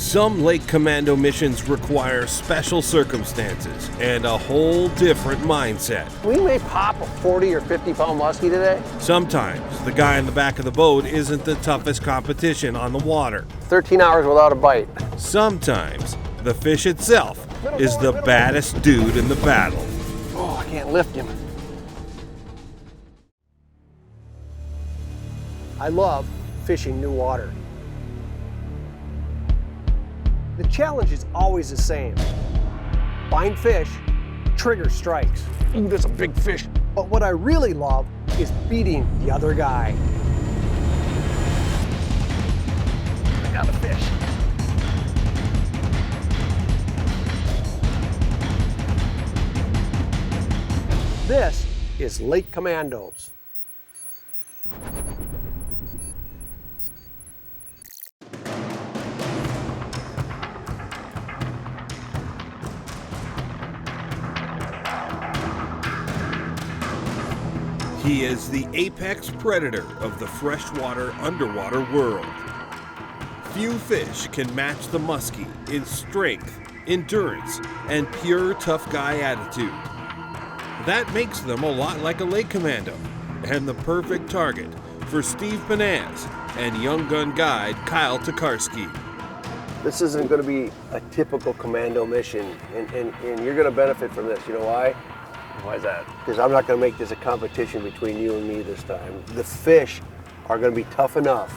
Some Lake Commando missions require special circumstances and a whole different mindset. We may pop a 40 or 50 pound muskie today. Sometimes the guy in the back of the boat isn't the toughest competition on the water. 13 hours without a bite. Sometimes the fish itself is the baddest dude in the battle. Oh, I can't lift him. I love fishing new water. The challenge is always the same. Find fish, trigger strikes. Ooh, that's a big fish. But what I really love is beating the other guy. I got a fish. This is Lake Commandos. He is the apex predator of the freshwater underwater world. Few fish can match the muskie in strength, endurance, and pure tough guy attitude. That makes them a lot like a lake commando, and the perfect target for Steve Pennaz and young gun guide Kyle Torkarski. This isn't going to be a typical commando mission, and you're going to benefit from this. You know why? Why is that? Because I'm not going to make this a competition between you and me this time. The fish are going to be tough enough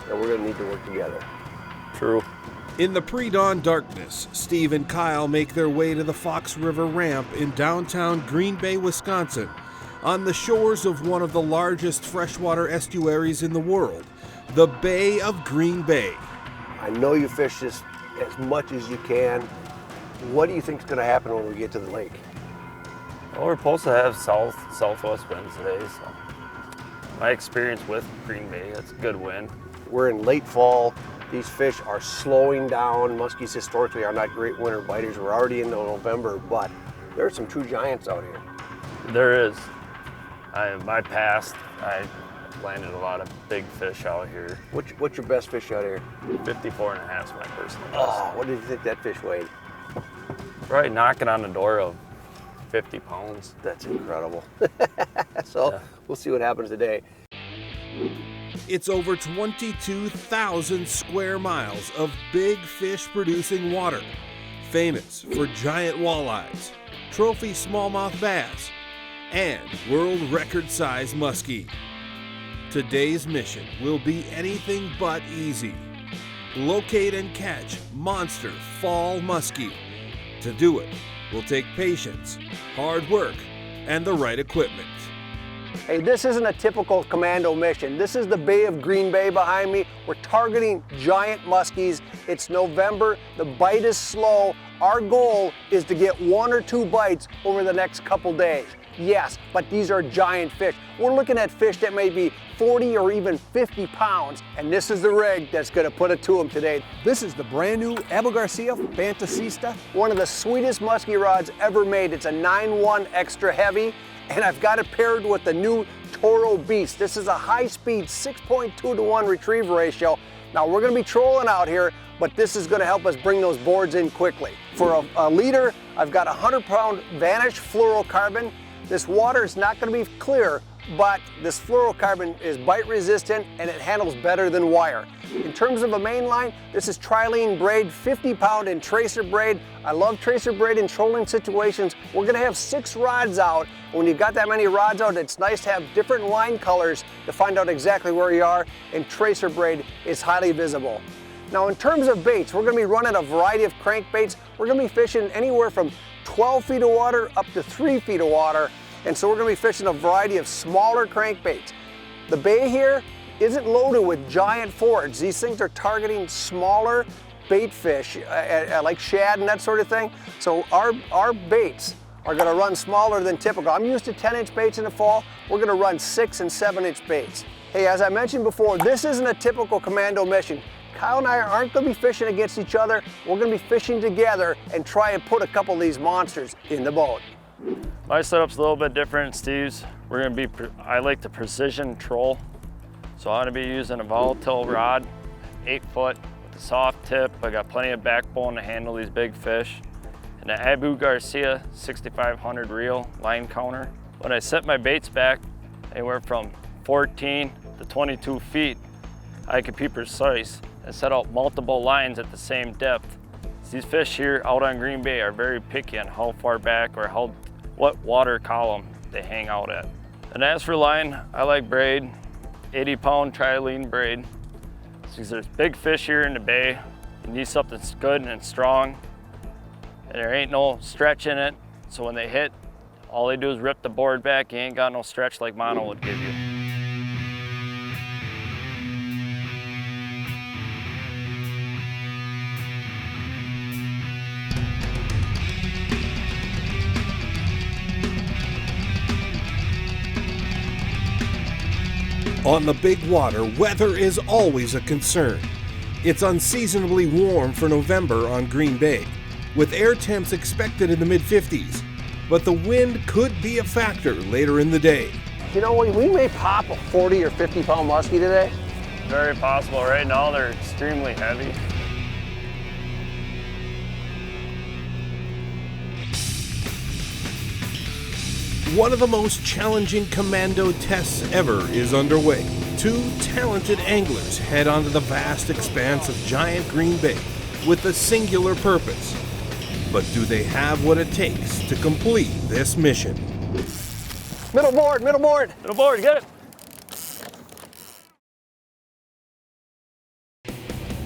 that we're going to need to work together. True. In the pre-dawn darkness, Steve and Kyle make their way to the Fox River ramp in downtown Green Bay, Wisconsin, on the shores of one of the largest freshwater estuaries in the world, the Bay of Green Bay. I know you fish this as much as you can. What do you think is going to happen when we get to the lake? Well, we're supposed to have southwest winds today, so my experience with Green Bay, that's a good wind. We're in late fall. These fish are slowing down. Muskies historically are not great winter biters. We're already into November, but there are some true giants out here. There is. My past, I landed a lot of big fish out here. What's your best fish out here? 54 and a half is my personal best. Oh, what did you think that fish weighed? Right knocking on the door of 50 pounds. That's incredible. So yeah. We'll see what happens today. It's over 22,000 square miles of big fish producing water, famous for giant walleyes, trophy smallmouth bass, and world record size muskie. Today's mission will be anything but easy. Locate and catch monster fall muskie. To do it will take patience, hard work, and the right equipment. Hey, this isn't a typical commando mission. This is the Bay of Green Bay behind me. We're targeting giant muskies. It's November, the bite is slow. Our goal is to get 1 or 2 bites over the next couple days. Yes, but these are giant fish. We're looking at fish that may be 40 or even 50 pounds, and this is the rig that's gonna put it to them today. This is the brand new Abu Garcia Fantasista, one of the sweetest muskie rods ever made. It's a 9-1 extra heavy, and I've got it paired with the new Toro Beast. This is a high-speed 6.2 to 1 retrieve ratio. Now we're gonna be trolling out here, but this is gonna help us bring those boards in quickly. For a leader, I've got a 100-pound Vanish fluorocarbon. This water is not going to be clear, but this fluorocarbon is bite resistant and it handles better than wire. In terms of a main line, this is trilene braid, 50-pound in tracer braid. I love tracer braid in trolling situations. We're going to have 6 rods out. When you've got that many rods out, it's nice to have different line colors to find out exactly where you are, and tracer braid is highly visible. Now in terms of baits, we're going to be running a variety of crankbaits. We're going to be fishing anywhere from 12 feet of water up to 3 feet of water, and so we're going to be fishing a variety of smaller crankbaits. The bay here isn't loaded with giant fords. These things are targeting smaller bait fish, like shad and that sort of thing. So our baits are going to run smaller than typical. I'm used to 10-inch baits in the fall. We're going to run 6- and 7-inch baits. Hey, as I mentioned before, this isn't a typical commando mission. Kyle and I aren't going to be fishing against each other. We're going to be fishing together and try and put a couple of these monsters in the boat. My setup's a little bit different than Steve's. We're going to be, I like the precision troll. So I'm going to be using a volatile rod, 8 foot with soft tip. I got plenty of backbone to handle these big fish. And an Abu Garcia 6500 reel line counter. When I set my baits back anywhere from 14 to 22 feet, I can be precise and set out multiple lines at the same depth. These fish here out on Green Bay are very picky on how far back or what water column they hang out at. And as for line, I like braid, 80-pound trilene braid. Because there's big fish here in the bay, you need something that's good and strong, and there ain't no stretch in it. So when they hit, all they do is rip the board back. You ain't got no stretch like mono would give you. On the big water, weather is always a concern. It's unseasonably warm for November on Green Bay, with air temps expected in the mid-50s, but the wind could be a factor later in the day. You know, we may pop a 40 or 50-pound muskie today. Very possible. Right now they're extremely heavy. One of the most challenging commando tests ever is underway. Two talented anglers head onto the vast expanse of giant Green Bay with a singular purpose. But do they have what it takes to complete this mission? Middle board, middle board. Middle board, get it.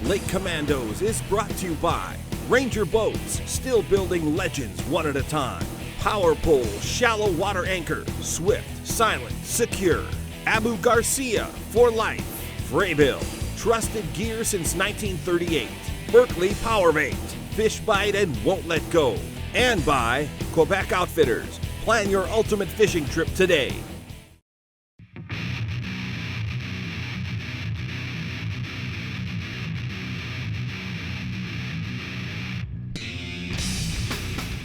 Lake Commandos is brought to you by Ranger Boats, still building legends one at a time. Power Pole, shallow water anchor, swift, silent, secure. Abu Garcia, for life. Fraybill, trusted gear since 1938. Berkeley Power Bait, fish bite and won't let go. And by Quebec Outfitters, plan your ultimate fishing trip today.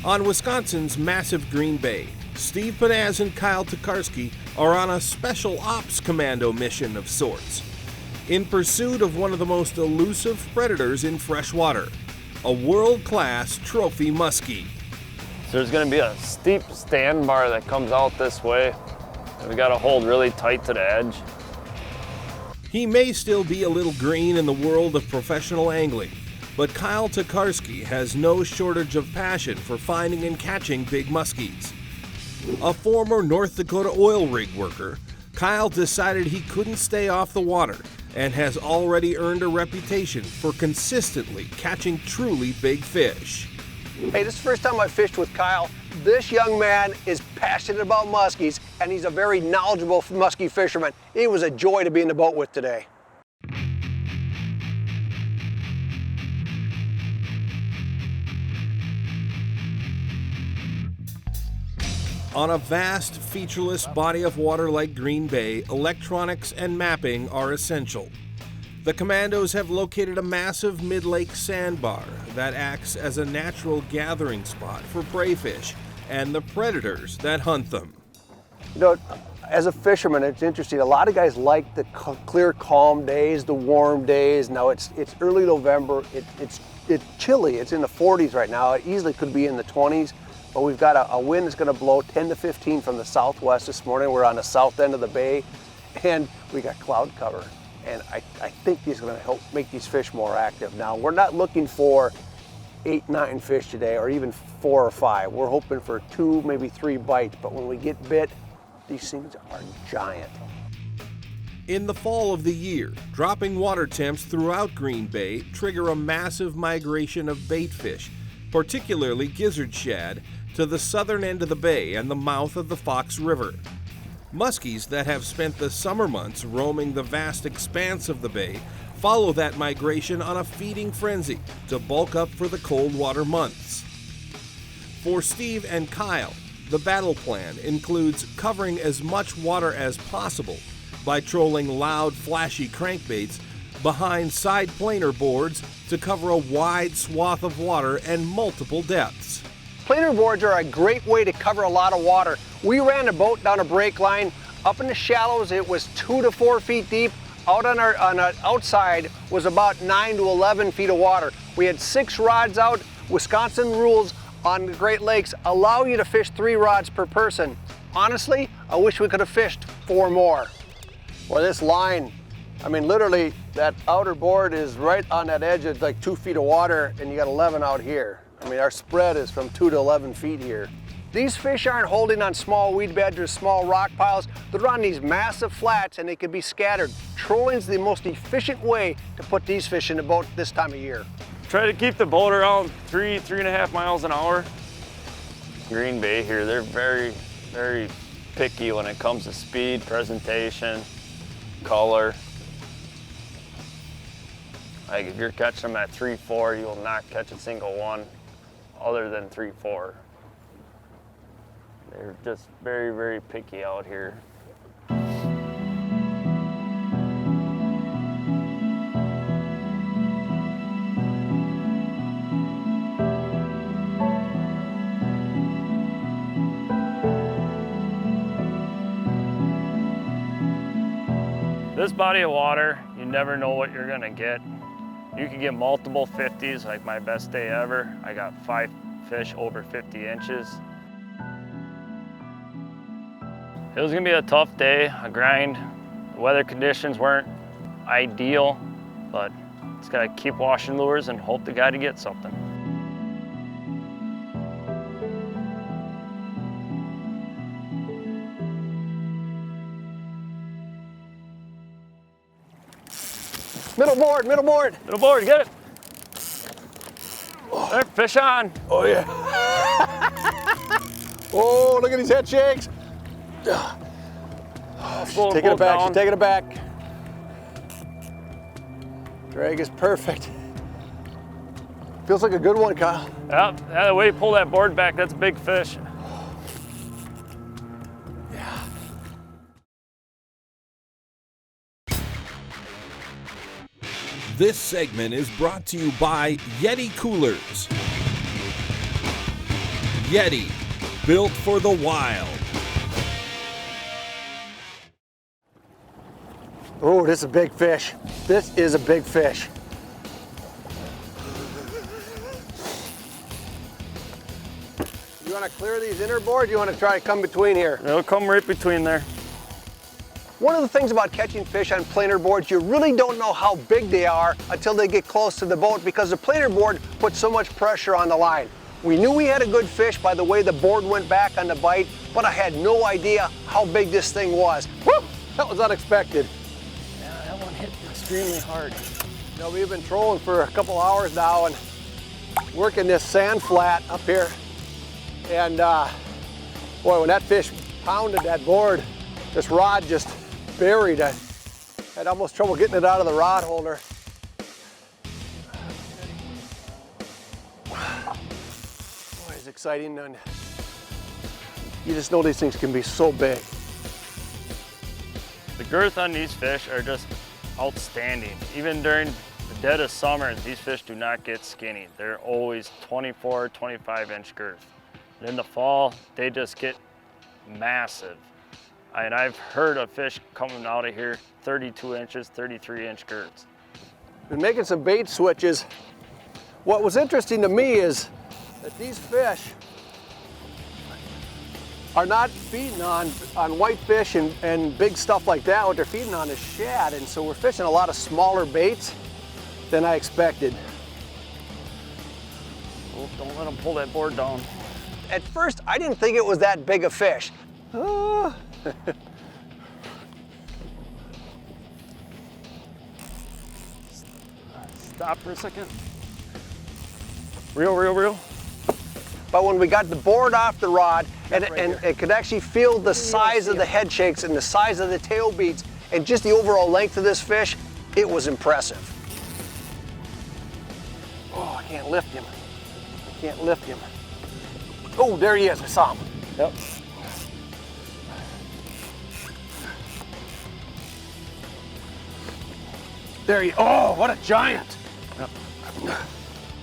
On Wisconsin's massive Green Bay, Steve Pennaz and Kyle Torkarski are on a special ops commando mission of sorts, in pursuit of one of the most elusive predators in freshwater, a world-class trophy muskie. So there's going to be a steep sandbar that comes out this way, and we got to hold really tight to the edge. He may still be a little green in the world of professional angling, but Kyle Torkarski has no shortage of passion for finding and catching big muskies. A former North Dakota oil rig worker, Kyle decided he couldn't stay off the water and has already earned a reputation for consistently catching truly big fish. Hey, this is the first time I fished with Kyle. This young man is passionate about muskies, and he's a very knowledgeable muskie fisherman. It was a joy to be in the boat with today. On a vast, featureless body of water like Green Bay, electronics and mapping are essential. The Commandos have located a massive mid-lake sandbar that acts as a natural gathering spot for prey fish and the predators that hunt them. You know, as a fisherman, it's interesting. A lot of guys like the clear, calm days, the warm days. Now it's early November. It's chilly. It's in the 40s right now. It easily could be in the 20s. But we've got a wind that's going to blow 10 to 15 from the southwest this morning. We're on the south end of the bay, and we got cloud cover. And I think he's going to help make these fish more active. Now, we're not looking for 8, 9 fish today, or even 4 or 5. We're hoping for 2, maybe 3 bites. But when we get bit, these things are giant. In the fall of the year, dropping water temps throughout Green Bay trigger a massive migration of bait fish, particularly gizzard shad, to the southern end of the bay and the mouth of the Fox River. Muskies that have spent the summer months roaming the vast expanse of the bay follow that migration on a feeding frenzy to bulk up for the cold water months. For Steve and Kyle, the battle plan includes covering as much water as possible by trolling loud, flashy crankbaits behind side planer boards to cover a wide swath of water and multiple depths. Planer boards are a great way to cover a lot of water. We ran a boat down a break line. Up in the shallows, it was 2 to 4 feet deep. out on our outside was about 9 to 11 feet of water. We had 6 rods out. Wisconsin rules on the Great Lakes allow you to fish 3 rods per person. Honestly, I wish we could have fished 4 more. Well, this line, I mean, literally that outer board is right on that edge of like 2 feet of water, and you got 11 out here. I mean, our spread is from 2 to 11 feet here. These fish aren't holding on small weed beds or small rock piles. They're on these massive flats and they can be scattered. Trolling's the most efficient way to put these fish in the boat this time of year. Try to keep the boat around 3.5 miles an hour. Green Bay here, they're very, very picky when it comes to speed, presentation, color. Like if you're catching them at 3.4, you will not catch a single one other than 3.4. They're just very, very picky out here. This body of water, you never know what you're gonna get. You can get multiple 50s, like my best day ever. I got 5 fish over 50 inches. It was gonna be a tough day, a grind. The weather conditions weren't ideal, but just gotta keep washing lures and hope to God to get something. Middle board, middle board. Middle board, get it. There, fish on. Oh yeah. Oh, look at these head shakes. She's taking it back, she's taking it back. Drag is perfect. Feels like a good one, Kyle. Yep, the way you pull that board back, that's a big fish. Yeah. This segment is brought to you by Yeti Coolers. Yeti, built for the wild. Oh, this is a big fish. This is a big fish. You want to clear these inner boards? You want to try to come between here? It'll come right between there. One of the things about catching fish on planer boards, you really don't know how big they are until they get close to the boat because the planer board puts so much pressure on the line. We knew we had a good fish by the way the board went back on the bite, but I had no idea how big this thing was. Woo! That was unexpected. Yeah, that one hit extremely hard. You know, we've been trolling for a couple hours now and working this sand flat up here. And boy, when that fish pounded that board, this rod just buried. I had almost trouble getting it out of the rod holder. Boy, it's exciting, and you just know these things can be so big. The girth on these fish are just outstanding. Even during the dead of summer, these fish do not get skinny. They're always 24, 25 inch girth. And in the fall, they just get massive. And I've heard of fish coming out of here 32 inches, 33 inch girths. Been making some bait switches. What was interesting to me is that these fish are not feeding on whitefish and big stuff like that. What they're feeding on is shad, and so we're fishing a lot of smaller baits than I expected. Oh, don't let them pull that board down. At first, I didn't think it was that big a fish. Stop for a second. Reel, reel, reel. But when we got the board off the rod, and it could actually feel the size of the head shakes and the size of the tail beats and just the overall length of this fish, it was impressive. Oh, I can't lift him. I can't lift him. Oh, there he is, I saw him. Yep. There he, oh, what a giant. Yep.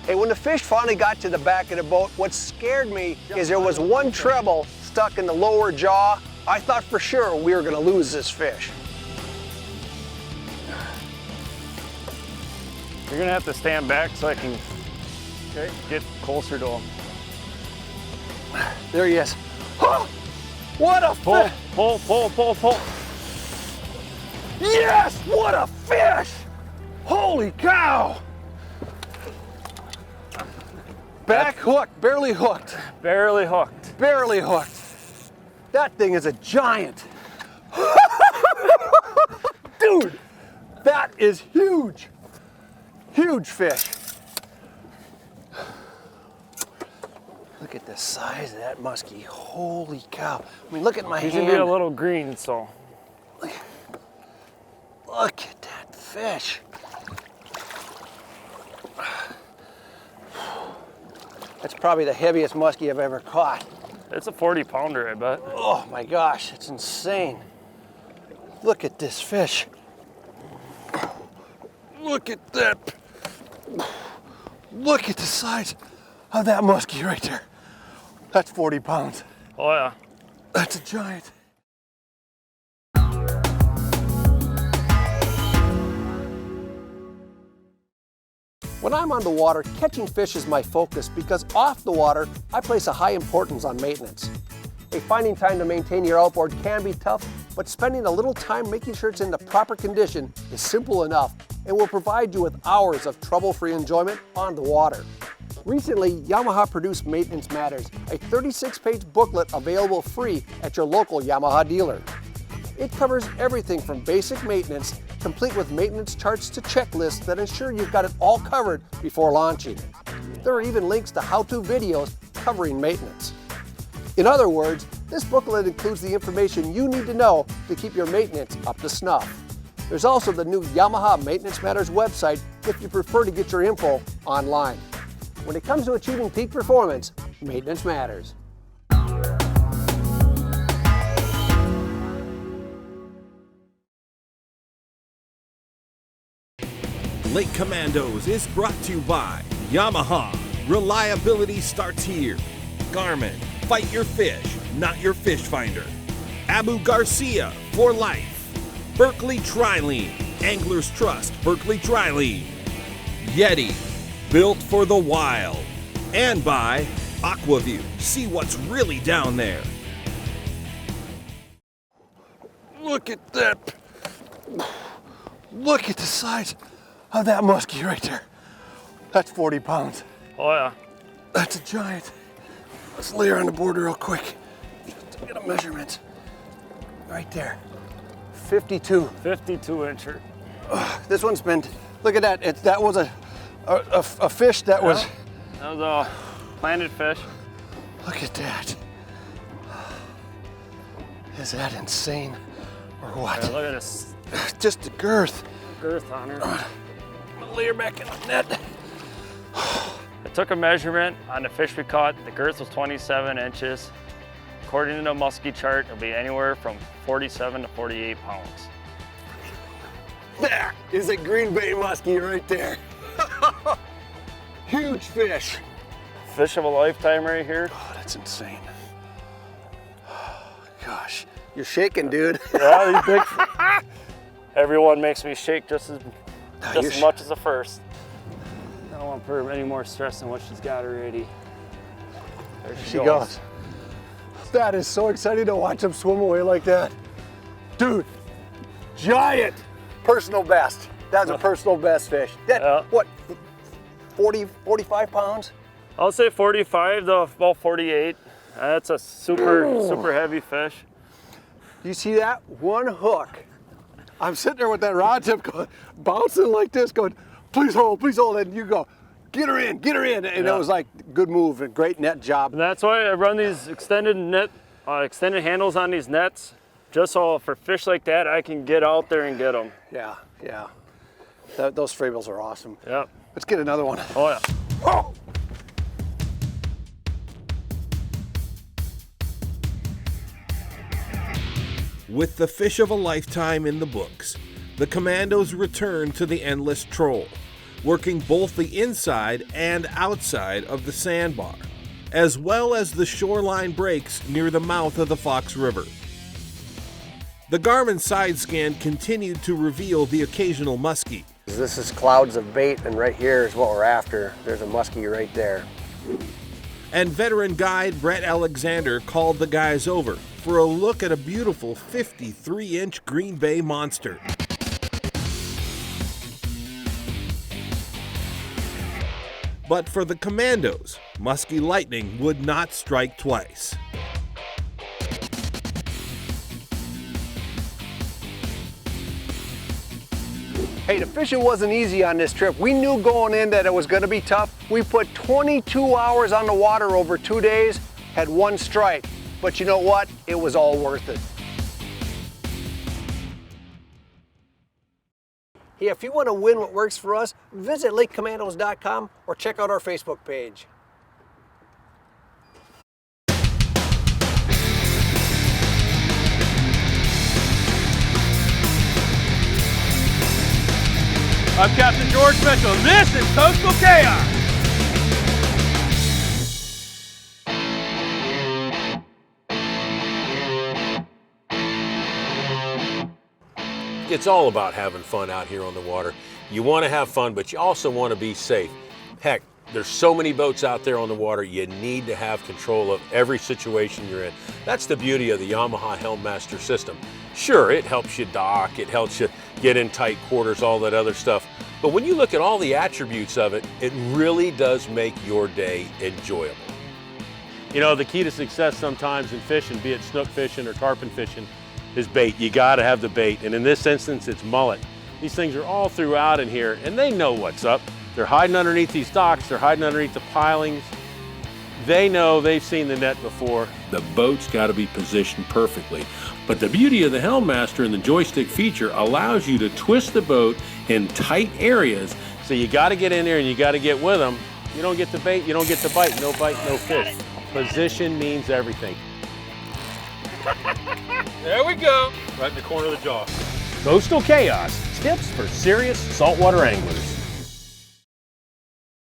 Hey, when the fish finally got to the back of the boat, what scared me is there was one treble stuck in the lower jaw. I thought for sure we were gonna lose this fish. You're gonna have to stand back so I can get closer to him. There he is. Oh, what a fish! Pull, pull, pull, pull. Yes, what a fish! Holy cow! Back hooked, barely hooked. Barely hooked. Barely hooked. That thing is a giant. Dude, that is huge. Huge fish. Look at the size of that muskie. Holy cow. I mean, look at my hand. He's gonna be a little green, so. Look at that fish. That's probably the heaviest muskie I've ever caught. It's a 40-pounder, I bet. Oh my gosh, it's insane. Look at this fish. Look at that. Look at the size of that muskie right there. That's 40 pounds. Oh yeah. That's a giant. When I'm on the water, catching fish is my focus because off the water, I place a high importance on maintenance. Hey, finding time to maintain your outboard can be tough, but spending a little time making sure it's in the proper condition is simple enough and will provide you with hours of trouble-free enjoyment on the water. Recently, Yamaha produced Maintenance Matters, a 36-page booklet available free at your local Yamaha dealer. It covers everything from basic maintenance, complete with maintenance charts to checklists that ensure you've got it all covered before launching. There are even links to how-to videos covering maintenance. In other words, this booklet includes the information you need to know to keep your maintenance up to snuff. There's also the new Yamaha Maintenance Matters website if you prefer to get your info online. When it comes to achieving peak performance, maintenance matters. Lake Commandos is brought to you by Yamaha. Reliability starts here. Garmin, fight your fish, not your fish finder. Abu Garcia, for life. Berkeley Trilene, Anglers Trust Berkeley Trilene. Yeti, built for the wild. And by Aquaview, see what's really down there. Look at that. Look at the size of that muskie right there. That's 40 pounds. Oh yeah. That's a giant. Let's lay her on the board real quick. Just to get a measurement. Right there. 52. 52 incher. This one's been, look at that. That was a fish that was. That was a planted fish. Look at that. Is that insane or what? Yeah, look at this Just the girth. girth on her. I'm gonna lay her back in the net. I took a measurement on the fish we caught. The girth was 27 inches. According to the muskie chart, it'll be anywhere from 47 to 48 pounds. There is a green bay muskie right there. Huge fish. Fish of a lifetime right here. Oh, that's insane. Gosh, you're shaking, dude. Yeah, these big. Everyone makes me shake just as much as the first. I don't want to put her any more stress than what she's got already. There she goes. That is so exciting to watch him swim away like that. Dude, giant. Personal best. That's a personal best fish. That, what, 40, 45 pounds? I'll say 45 to about 48. That's a super heavy fish. You see that? One hook. I'm sitting there with that rod tip going, bouncing like this, going, please hold, and you go, get her in, and it was like, good move, and great net job. And that's why I run these extended handles on these nets, just so for fish like that, I can get out there and get them. Yeah. Those frables are awesome. Yeah. Let's get another one. Oh yeah. Oh. With the fish of a lifetime in the books, the Commandos return to the endless troll, working both the inside and outside of the sandbar, as well as the shoreline breaks near the mouth of the Fox River. The Garmin side scan continued to reveal the occasional muskie, This is clouds of bait, and right here is what we're after. There's a muskie right there. And veteran guide Brett Alexander called the guys over for a look at a beautiful 53-inch Green Bay monster. But for the Commandos, musky lightning would not strike twice. Hey, the fishing wasn't easy on this trip. We knew going in that it was gonna be tough. We put 22 hours on the water over 2 days, had 1 strike. But you know what? It was all worth it. Hey, if you wanna win what works for us, visit lakecommandos.com or check out our Facebook page. I'm Captain George Mitchell. This is Coastal Chaos. It's all about having fun out here on the water. You want to have fun, but you also want to be safe. Heck, there's so many boats out there on the water, you need to have control of every situation you're in. That's the beauty of the Yamaha Helmmaster system. Sure, it helps you dock, it helps you get in tight quarters, all that other stuff. But when you look at all the attributes of it, it really does make your day enjoyable. You know, the key to success sometimes in fishing, be it snook fishing or tarpon fishing, is bait. You gotta have the bait. And in this instance, it's mullet. These things are all throughout in here and they know what's up. They're hiding underneath these docks, they're hiding underneath the pilings. They know, they've seen the net before. The boat's got to be positioned perfectly. But the beauty of the Helmmaster and the joystick feature allows you to twist the boat in tight areas. So you gotta get in there and you gotta get with them. You don't get the bait, you don't get the bite. No bite, no fish. Position means everything. There we go. Right in the corner of the jaw. Coastal Chaos, tips for serious saltwater anglers.